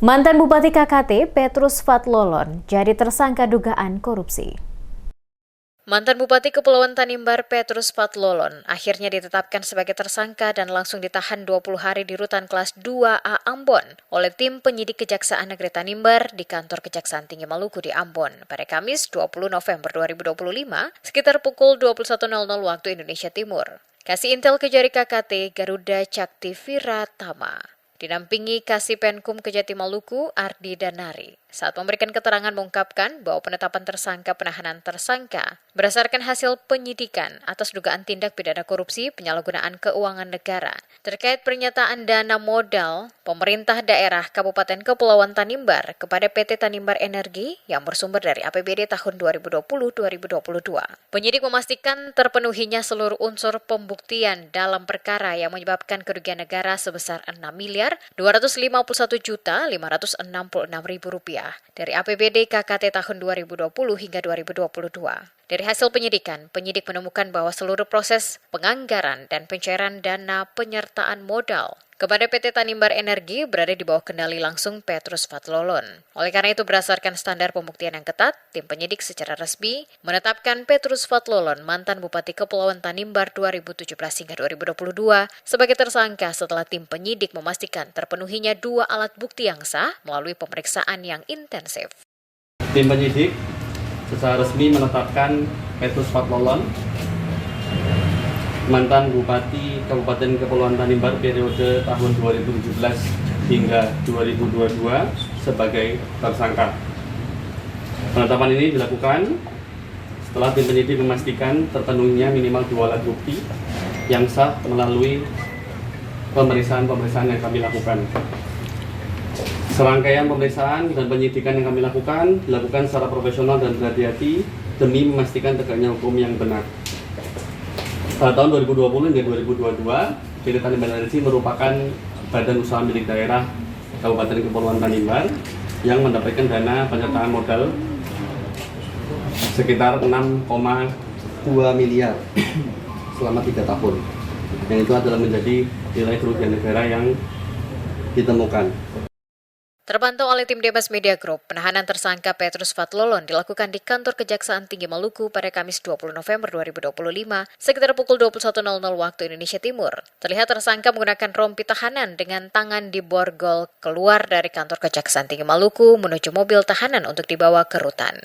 Mantan Bupati KKT Petrus Fatlolon jadi tersangka dugaan korupsi. Mantan Bupati Kepulauan Tanimbar Petrus Fatlolon akhirnya ditetapkan sebagai tersangka dan langsung ditahan 20 hari di Rutan Kelas 2A Ambon oleh tim penyidik Kejaksaan Negeri Tanimbar di Kantor Kejaksaan Tinggi Maluku di Ambon pada Kamis 20 November 2025 sekitar pukul 21.00 waktu Indonesia Timur. Kasih Intel Kejari KKT Garuda Caktivira Tama didampingi Kasih Penkum Kejati Maluku Ardi Danari. Saat memberikan keterangan mengungkapkan bahwa penetapan tersangka penahanan tersangka berdasarkan hasil penyidikan atas dugaan tindak pidana korupsi penyalahgunaan keuangan negara terkait pernyataan dana modal pemerintah daerah Kabupaten Kepulauan Tanimbar kepada PT Tanimbar Energi yang bersumber dari APBD tahun 2020-2022. Penyidik memastikan terpenuhinya seluruh unsur pembuktian dalam perkara yang menyebabkan kerugian negara sebesar Rp6.551.566.000 dari APBD KKT tahun 2020 hingga 2022. Dari hasil penyidikan, penyidik menemukan bahwa seluruh proses penganggaran dan pencairan dana penyertaan modal kepada PT Tanimbar Energi berada di bawah kendali langsung Petrus Fatlolon. Oleh karena itu, berdasarkan standar pembuktian yang ketat, tim penyidik secara resmi menetapkan Petrus Fatlolon, mantan Bupati Kepulauan Tanimbar 2017 hingga 2022, sebagai tersangka setelah tim penyidik memastikan terpenuhinya 2 alat bukti yang sah melalui pemeriksaan yang intensif. Tim penyidik secara resmi menetapkan Petrus Fatlolon, mantan Bupati Kabupaten Kepulauan Tanimbar periode tahun 2017 hingga 2022 sebagai tersangka. Penetapan ini dilakukan setelah tim penyidik memastikan terpenuhinya minimal 2 alat bukti yang sah melalui pemeriksaan yang kami lakukan. Serangkaian pemeriksaan dan penyidikan yang kami lakukan dilakukan secara profesional dan berhati-hati demi memastikan tegaknya hukum yang benar. Pada tahun 2020 hingga 2022, PT Tanimbar Energi merupakan badan usaha milik daerah Kabupaten Kepulauan Tanimbar yang mendapatkan dana penyertaan modal sekitar 6,2 miliar selama 3 tahun. Yang itu adalah menjadi nilai kerugian negara yang ditemukan. Terpantau oleh tim Demas Media Group, penahanan tersangka Petrus Fatlolon dilakukan di Kantor Kejaksaan Tinggi Maluku pada Kamis 20 November 2025 sekitar pukul 21.00 waktu Indonesia Timur. Terlihat tersangka menggunakan rompi tahanan dengan tangan diborgol keluar dari Kantor Kejaksaan Tinggi Maluku menuju mobil tahanan untuk dibawa ke rutan.